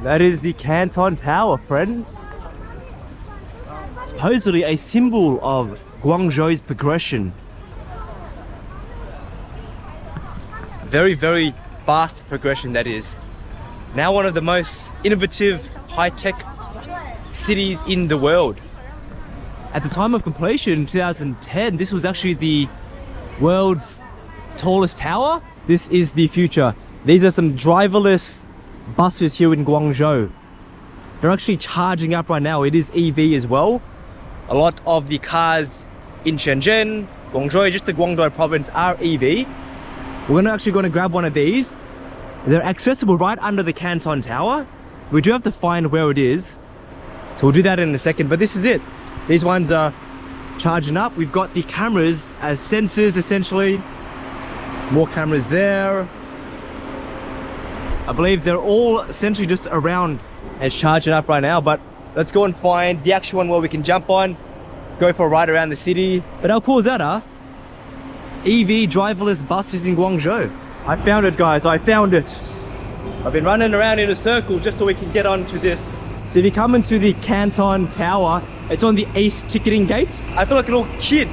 That is the Canton Tower, friends. Supposedly a symbol of Guangzhou's progression. Very, very fast progression, that is. Now one of the most innovative, high-tech cities in the world. At the time of completion in 2010, this was actually the world's tallest tower. This is the future. These are some driverless buses here in Guangzhou. They're actually charging up right now. It is EV as well. A lot of the cars in Shenzhen, Guangzhou, just the Guangdong province are EV. We're actually going to grab one of these. They're accessible right under the Canton Tower. We do have to find where it is, so we'll do that in a second. But this is it. These ones are charging up. We've got the cameras as sensors, essentially. More cameras there. I believe they're all essentially just around and charging up right now. But let's go and find the actual one where we can jump on, go for a ride around the city. But how cool is that, huh? EV driverless buses in Guangzhou. I found it, guys. I found it. I've been running around in a circle just so we can get onto this. So if you come into the Canton Tower, it's on the east ticketing gate. I feel like a little kid.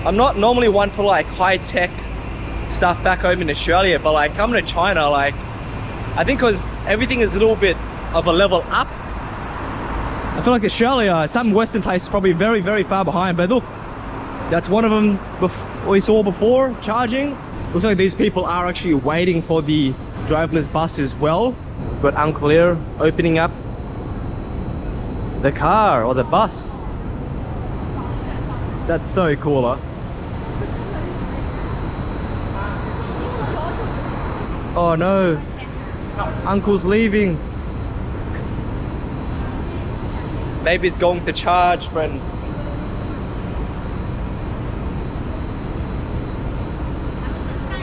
I'm not normally one for like high-tech stuff back home in Australia, but like coming to China, like I think because everything is a little bit of a level up. I feel like Australia, some Western place is probably very, very far behind, but look, that's one of them we saw before, charging. Looks like these people are actually waiting for the driverless bus as well. We've got Uncle here opening up the car or the bus. That's so cool, huh? Oh no, Uncle's leaving. Maybe it's going to charge, friends.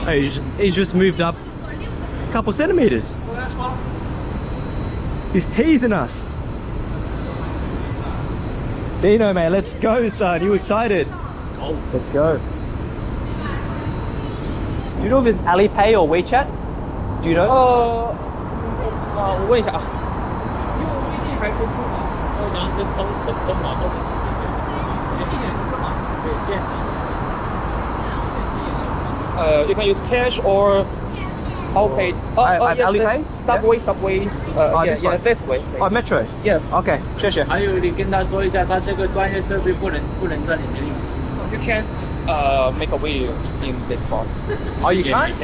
Oh, he's just moved up a couple centimeters. He's teasing us. Dino, man, let's go, son. You excited? Let's go. Let's go. Do you know if it's Alipay or WeChat? Do you know? 我问一下啊，因为微信还不出嘛，要不然是充码或者是现金也是充码，对，现金也是。You can use cash or Alipay. Alipay? Subways. Yeah, this way. Oh, Metro. Yes. Okay, 谢谢。还有你跟他说一下，他这个专业设备不能占你的隐私。You can't make a video in this bus. Oh, you can't?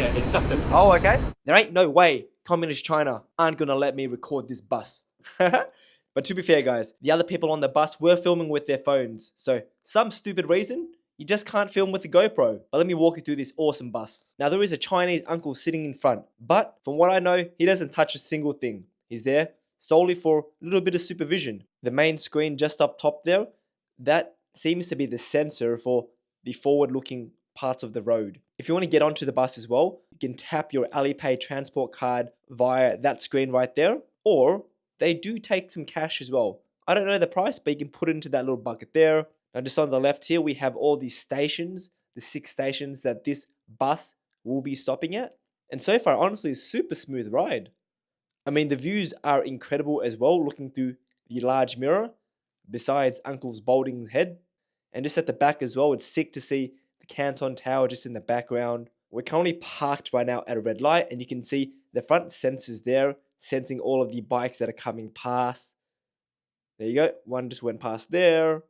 Oh, okay. There ain't no way Communist China aren't gonna let me record this bus. But to be fair, guys, the other people on the bus were filming with their phones. So, some stupid reason, you just can't film with a GoPro. But let me walk you through this awesome bus. Now, there is a Chinese uncle sitting in front. But, from what I know, he doesn't touch a single thing. He's there solely for a little bit of supervision. The main screen just up top there, that seems to be the sensor for the forward-looking parts of the road. If you want to get onto the bus as well, you can tap your Alipay transport card via that screen right there, or they do take some cash as well. I don't know the price, but you can put it into that little bucket there. Now just on the left here, we have all these stations, the 6 stations that this bus will be stopping at. And so far, honestly, it's a super smooth ride. I mean, the views are incredible as well, looking through the large mirror, besides Uncle's balding head. And just at the back as well, it's sick to see the Canton Tower just in the background. We're currently parked right now at a red light, and you can see the front sensors there, sensing all of the bikes that are coming past. There you go, one just went past there.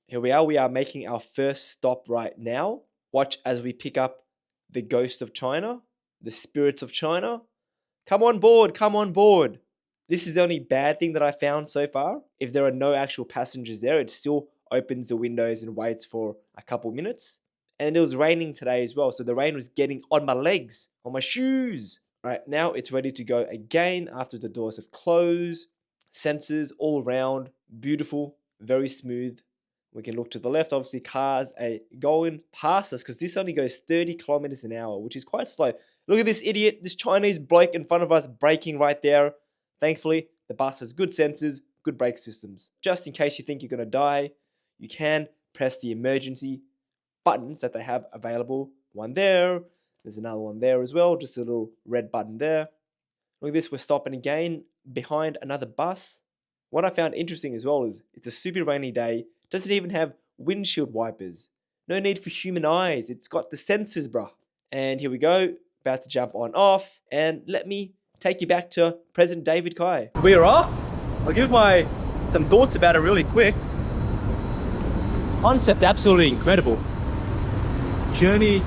Here we are making our first stop right now. Watch as we pick up the ghost of China, the spirits of China. Come on board, come on board. This is the only bad thing that I found so far. If there are no actual passengers there, it still opens the windows and waits for a couple minutes. And it was raining today as well, so the rain was getting on my legs, on my shoes. Right, now it's ready to go again after the doors have closed. Sensors all around, beautiful, very smooth. We can look to the left, obviously cars are going past us because this only goes 30 kilometers an hour, which is quite slow. Look at this idiot, this Chinese bloke in front of us braking right there. Thankfully, the bus has good sensors, good brake systems. Just in case you think you're going to die, you can press the emergency buttons that they have available. One there, there's another one there as well, just a little red button there. Look at this, we're stopping again behind another bus. What I found interesting as well is it's a super rainy day. Doesn't even have windshield wipers. No need for human eyes. It's got the sensors, bruh. And here we go. About to jump on off. And let me take you back to President David Kai. We're off. I'll give some thoughts about it really quick. Concept absolutely incredible. Journey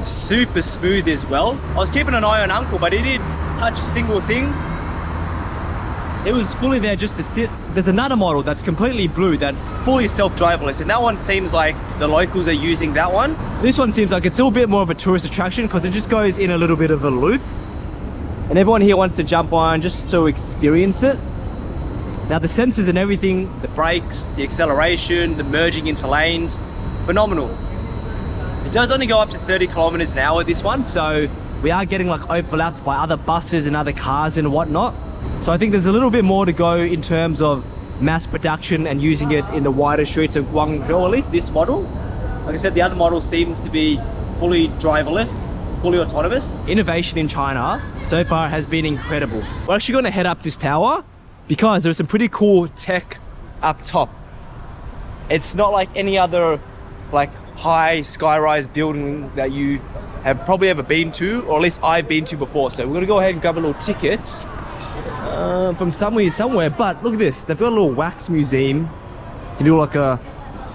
super smooth as well. I was keeping an eye on Uncle, but he didn't touch a single thing. It was fully there just to sit. There's another model that's completely blue that's fully self-driverless, and that one seems like the locals are using that one. This one seems like it's a little bit more of a tourist attraction because it just goes in a little bit of a loop. And everyone here wants to jump on just to experience it. Now the sensors and everything, the brakes, the acceleration, the merging into lanes, phenomenal. It does only go up to 30 kilometers an hour, this one, so we are getting like overlapped by other buses and other cars and whatnot. So I think there's a little bit more to go in terms of mass production and using it in the wider streets of Guangzhou, at least this model. Like I said, the other model seems to be fully driverless, fully autonomous. Innovation in China so far has been incredible. We're actually going to head up this tower because there's some pretty cool tech up top. It's not like any other like high sky-rise building that you have probably ever been to, or at least I've been to before. So we're gonna go ahead and grab a little ticket from somewhere. But look at this, they've got a little wax museum. You can do like a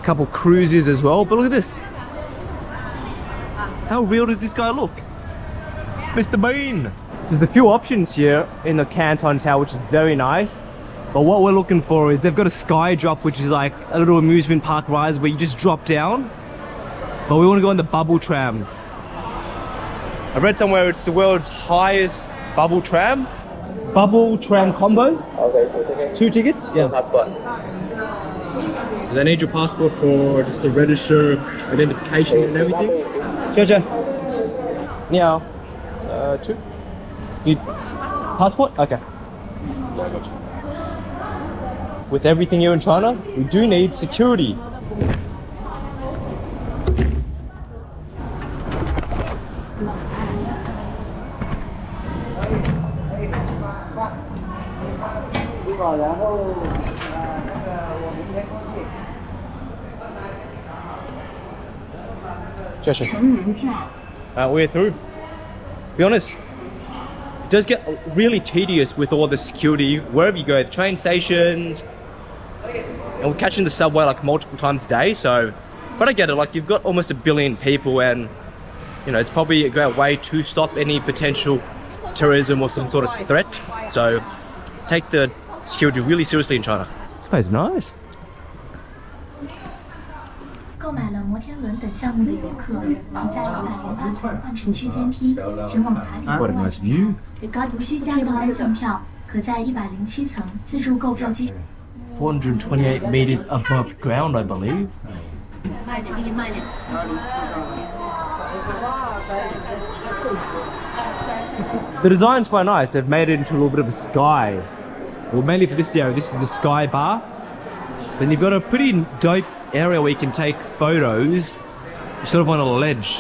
couple cruises as well. But look at this. How real does this guy look? Mr. Bean. There's a few options here in the Canton Tower, which is very nice. But what we're looking for is they've got a sky drop, which is like a little amusement park ride where you just drop down. But we want to go on the bubble tram. I read somewhere it's the world's highest bubble tram. Bubble tram combo. Okay. 2 tickets? Yeah. Passport. Do they need your passport for just to register identification and everything? Sure. Yeah. 2. Need passport? Okay. With everything here in China, we do need security. We're through. Be honest, it does get really tedious with all the security wherever you go, the train stations, and we're catching the subway like multiple times a day. So, but I get it, like you've got almost 1 billion people, and you know it's probably a great way to stop any potential terrorism or some sort of threat. So take the security really seriously in China. This place is nice. 购买了摩天轮等项目的游客，请在108层换乘区间梯前往塔顶户外机场。无需加购单项票，可在107层自助购票机。428 meters above ground, I believe. 慢点，弟弟慢点。The design's quite nice. They've made it into a little bit of a sky. Well, mainly for this area, this is the sky bar. Then you've got a pretty dope area where you can take photos, sort of on a ledge.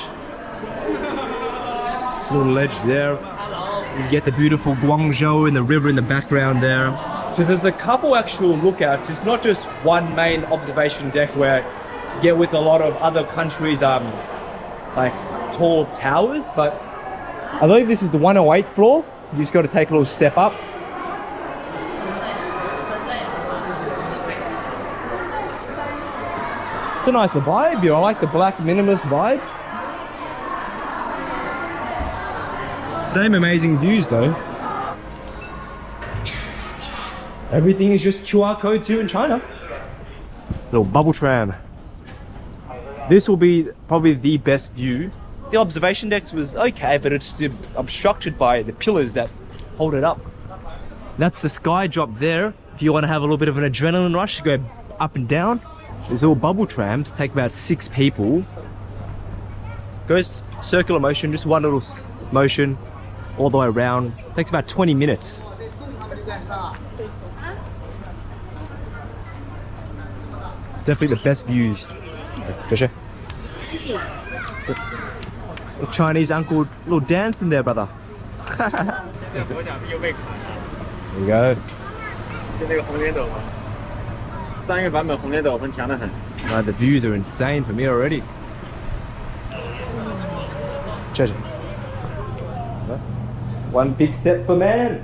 Little ledge there. You get the beautiful Guangzhou and the river in the background there. So there's a couple actual lookouts. It's not just one main observation deck where you get with a lot of other countries' like tall towers, but I believe this is the 108th floor. You just got to take a little step up. It's a nicer vibe here. I like the black minimalist vibe. Same amazing views though. Everything is just QR codes here in China. Little bubble tram. This will be probably the best view. The observation decks was okay, but it's obstructed by the pillars that hold it up. That's the sky drop there. If you want to have a little bit of an adrenaline rush, you go up and down. These little bubble trams take about 6 people. Goes circular motion, just one little motion all the way around. Takes about 20 minutes. Definitely the best views. Joshua. The Chinese uncle, little dancing there, brother. There you go. 就那个红莲斗嘛，上一个版本红莲斗很强得很。The views are insane for me already. Treasure. One big step for man.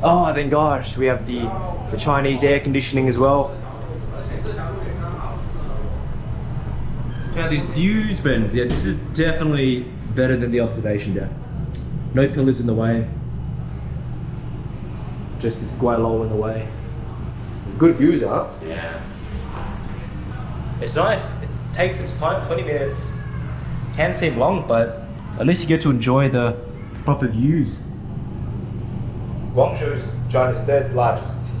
Oh, thank gosh, we have the Chinese air conditioning as well. Now these views, friends, yeah, this is definitely better than the observation deck. No pillars in the way. Just this guaylo in the way. Good views, huh? Yeah. It's nice. It takes its time, 20 minutes. Can seem long, but at least you get to enjoy the proper views. Guangzhou is China's third largest city,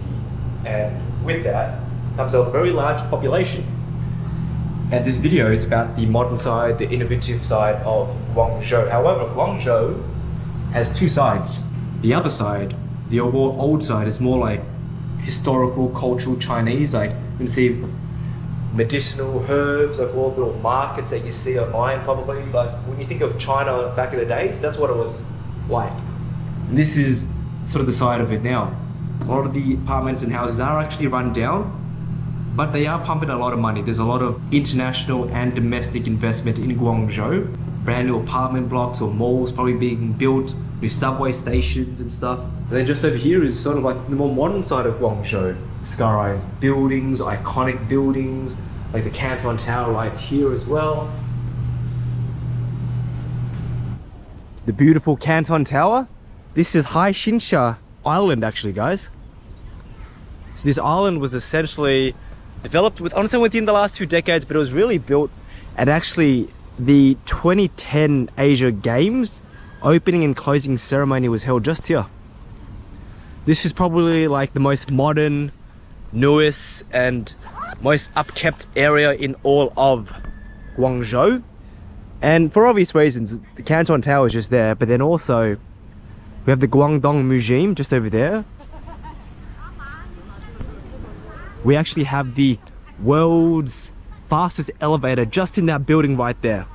and with that comes a very large population. And this video is about the modern side, the innovative side of Guangzhou. However, Guangzhou has two sides. The other side, the old side, is more like historical, cultural Chinese. Like you can see medicinal herbs, like all the little markets that you see online probably. Like when you think of China back in the days, that's what it was like. And this is sort of the side of it now. A lot of the apartments and houses are actually run down, but they are pumping a lot of money. There's a lot of international and domestic investment in Guangzhou. Brand new apartment blocks or malls probably being built, new subway stations and stuff. And then just over here is sort of like the more modern side of Guangzhou. Skyrise buildings, iconic buildings, like the Canton Tower right here as well. The beautiful Canton Tower. This is Hai Shinsha Island actually, guys. So this island was essentially developed within the last 2 decades, but it was really built at actually the 2010 Asia Games. Opening and closing ceremony was held just here. This is probably like the most modern, newest and most upkept area in all of Guangzhou. And for obvious reasons, the Canton Tower is just there, but then also we have the Guangdong Museum just over there. We actually have the world's fastest elevator just in that building right there.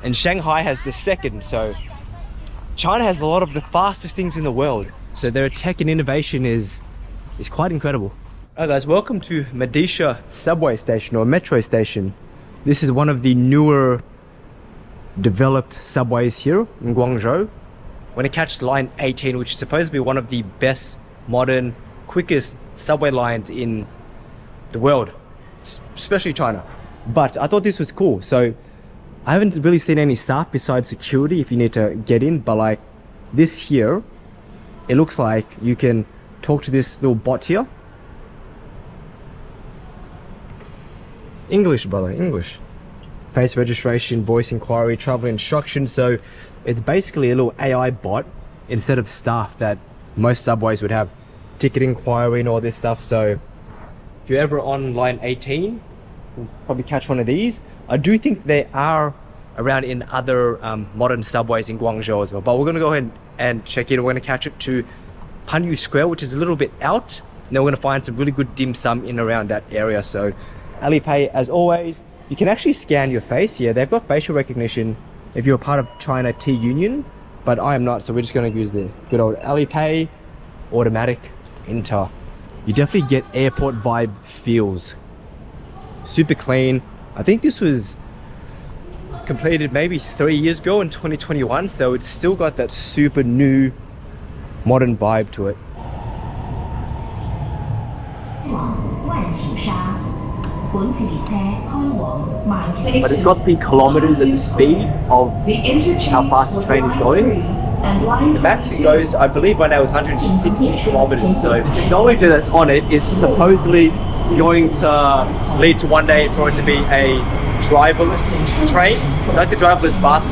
And Shanghai has the second, so China has a lot of the fastest things in the world. So their tech and innovation is quite incredible. Alright guys, welcome to Medisha subway station or metro station. This is one of the newer developed subways here in Guangzhou. When it catches line 18, which is supposed to be one of the best, modern, quickest subway lines in the world, especially China. But I thought this was cool. So I haven't really seen any staff besides security if you need to get in, but like this here, it looks like you can talk to this little bot here. English, brother, English. Face registration, voice inquiry, travel instructions. So it's basically a little AI bot instead of staff that most subways would have. Ticket inquiry and all this stuff. So if you're ever on line 18, you'll probably catch one of these. I do think they are around in other modern subways in Guangzhou as well. But we're going to go ahead and check in. We're going to catch it to Panyu Square, which is a little bit out. And then we're going to find some really good dim sum in around that area. So Alipay, as always, you can actually scan your face here. They've got facial recognition if you're a part of China T-Union, but I am not, so we're just going to use the good old Alipay automatic enter. You definitely get airport vibe feels. Super clean. I think this was completed maybe 3 years ago in 2021, so it's still got that super new modern vibe to it. But it's got the kilometers and the speed of how fast the train is going. The max it goes, I believe right now is 160 kilometers. So the technology that's on it is supposedly going to lead to one day for it to be a driverless train, like the driverless bus.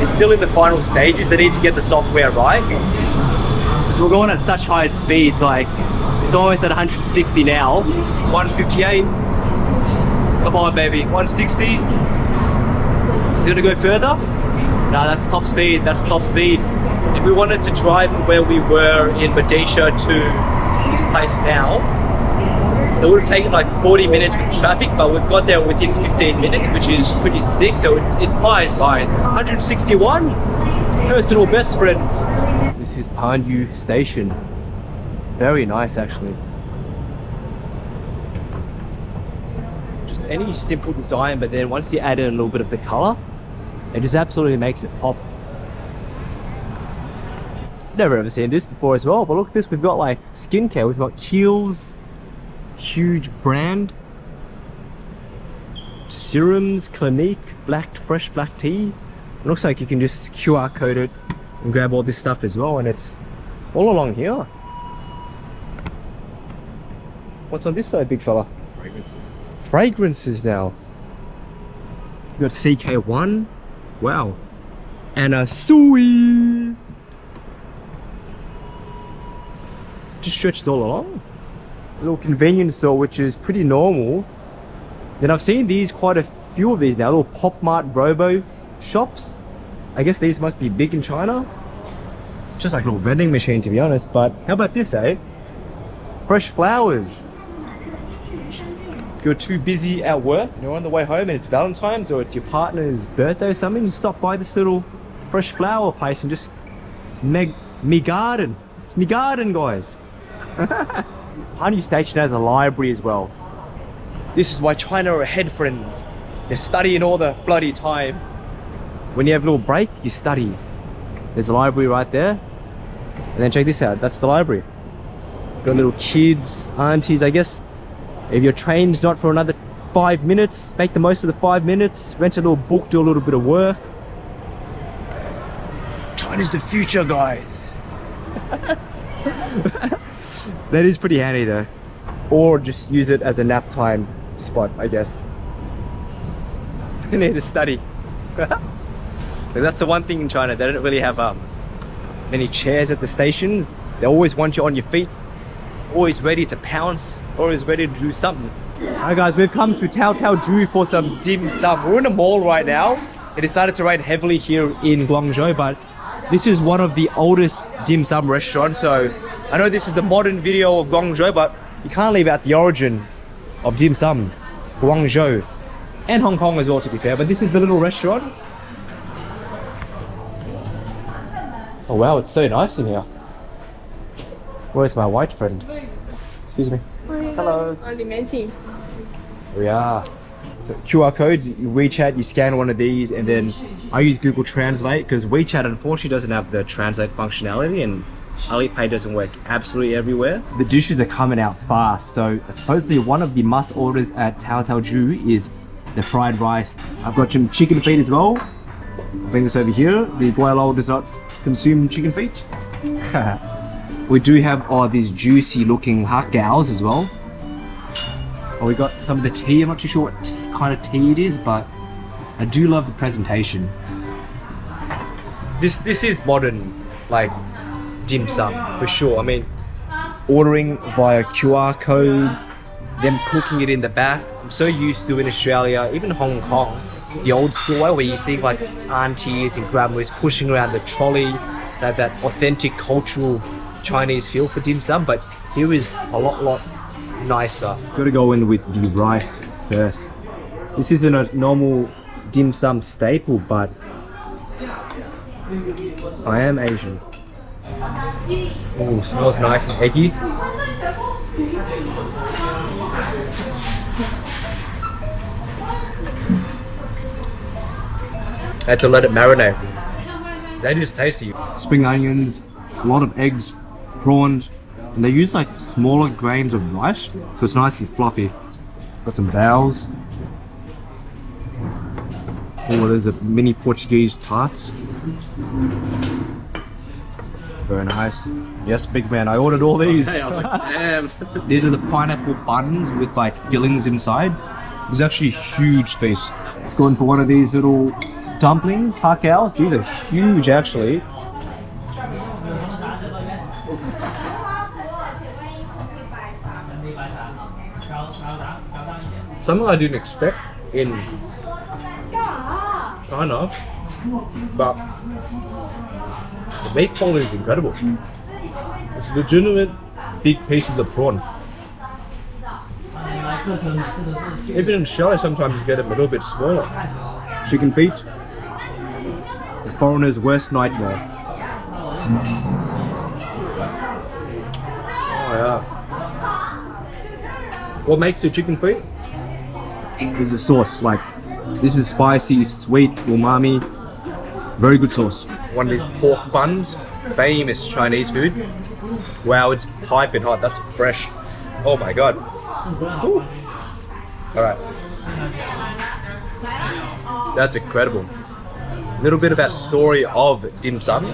It's still in the final stages. They need to get the software right. So we're going at such high speeds, like it's almost at 160 now, 158. Come on, baby, 160. Is it gonna go further? No, that's top speed. That's top speed. If we wanted to drive from where we were in Medisha to this place now, it would have taken like 40 minutes with traffic, but we've got there within 15 minutes, which is pretty sick. So it flies by. 161. personal best friends. This is Panyu Station. Very nice actually. Just any simple design, but then once you add in a little bit of the color, it just absolutely makes it pop. Never ever seen this before as well, but look at this, we've got like skincare, we've got Kiehl's, huge brand, serums, Clinique, fresh black tea. It looks like you can just QR code it and grab all this stuff as well, and it's all along here. What's on this side, big fella? Fragrances. Fragrances now. We've got CK1, wow, and a Sui. Just stretches all along. A little convenience store, which is pretty normal. Then I've seen these, quite a few of these now, little Pop Mart Robo shops. I guess these must be big in China. Just like a little vending machine, to be honest. But how about this, eh? Fresh flowers. If you're too busy at work and you're on the way home and it's Valentine's or it's your partner's birthday or something, you stop by this little fresh flower place and just me garden. It's me garden, guys. Panyu Station has a library as well. This is why China are ahead, friends. They're studying all the bloody time. When you have a little break, you study. There's a library right there. And then check this out, that's the library. Got little kids, aunties, I guess. If your train's not for another 5 minutes, make the most of the 5 minutes, rent a little book, do a little bit of work. China's the future, guys. That is pretty handy though. Or just use it as a nap time spot, I guess. I need to study. That's the one thing in China, they don't really have many chairs at the stations. They always want you on your feet, always ready to pounce, always ready to do something. Alright guys, we've come to Taotaoju for some dim sum. We're in a mall right now. It decided to rain heavily here in Guangzhou, but this is one of the oldest dim sum restaurants. So I know this is the modern video of Guangzhou, but you can't leave out the origin of dim sum, Guangzhou, and Hong Kong as well, to be fair. But this is the little restaurant. Oh wow, it's so nice in here. Where's my white friend? Excuse me. Hello. We are. So QR codes, you WeChat, you scan one of these, and then I use Google Translate because WeChat unfortunately doesn't have the translate functionality, and Alipay doesn't work absolutely everywhere. The dishes are coming out fast, so supposedly one of the must orders at Taotaoju is the fried rice. I've got some chicken feet as well. I'll bring this over here. The Guaylo does not consume chicken feet. We do have these juicy looking hak gaos as well. We got some of the tea. I'm not too sure what kind of tea it is, but I do love the presentation. This is modern, like dim sum for sure. I mean, ordering via QR code, them cooking it in the back. I'm so used to in Australia, even Hong Kong, the old school way where you see like aunties and grandmas pushing around the trolley to have that authentic cultural Chinese feel for dim sum, but here is a lot nicer. Gotta go in with the rice first. This isn't a normal dim sum staple, but I am Asian. Oh, smells nice and eggy. I had to let it marinate. That is tasty. Spring onions, a lot of eggs, prawns, and they use like smaller grains of rice, so it's nice and fluffy. Got some bowls. Oh, there's a mini Portuguese tarts. Very nice. Yes, big man, I ordered all these. Hey, I was like, damn. These are the pineapple buns with like fillings inside. This is actually a huge feast. Going for one of these little dumplings, hakaos. These are huge actually. Something I didn't expect in China, but the meat quality is incredible. It's legitimate big pieces of prawn. Even in Australia, sometimes you get them a little bit smaller. Chicken feet, foreigner's worst nightmare. Oh yeah. What makes your chicken feet? Is the sauce. Like, this is spicy, sweet, umami. Very good sauce. One of these pork buns, famous Chinese food. Wow, it's piping hot. That's fresh. Oh my god. Ooh. All right. That's incredible. A little bit about story of dim sum.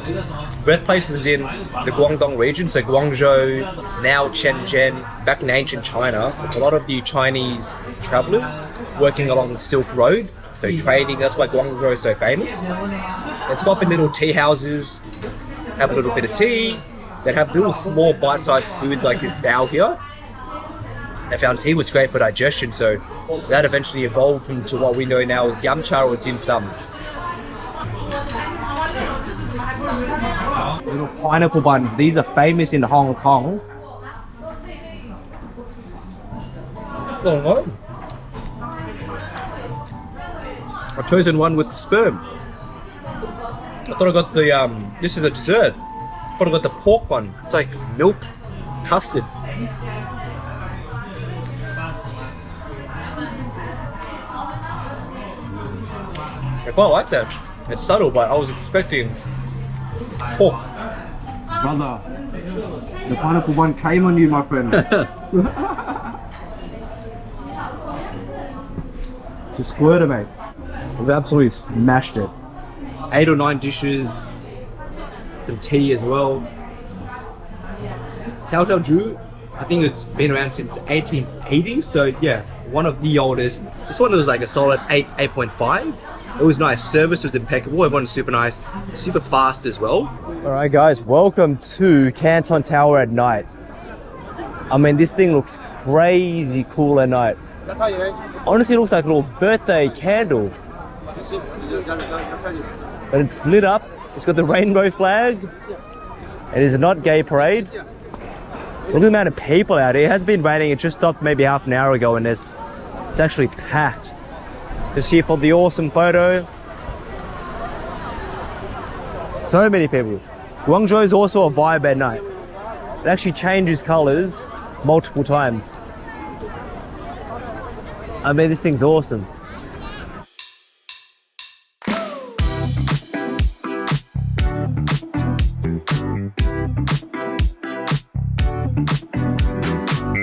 Birthplace was in the Guangdong region, so Guangzhou, now Shenzhen. Back in ancient China, a lot of the Chinese travelers working along the Silk Road, so trading. That's why Guangzhou is so famous. They stop in little tea houses, have a little bit of tea. They'd have little small bite-sized foods like this bao here. They found tea was great for digestion, so that eventually evolved into what we know now as yamcha or dim sum. Little pineapple buns. These are famous in Hong Kong. Oh, no. I've chosen one with sperm. I thought I got the, this is a dessert. I thought I got the pork one. It's like milk custard. I quite like that. It's subtle, but I was expecting pork. Brother, the pineapple one came on you, my friend. Just squirt it, mate. We've absolutely smashed it. 8 or 9 dishes, some tea as well. Taotaoju, I think it's been around since 1880, so yeah, one of the oldest. This one was like a solid 8.5. It was nice. Service was impeccable. Everyone was super nice, super fast as well. All right, guys, welcome to Canton Tower at night. I mean, this thing looks crazy cool at night. Honestly, it looks like a little birthday candle. But it's lit up. It's got the rainbow flag. It is not gay parade. Look at the amount of people out here. It has been raining. It just stopped maybe half an hour ago, and it's actually packed. Just here for the awesome photo. So many people. Guangzhou is also a vibe at night. It actually changes colors multiple times. I mean, this thing's awesome.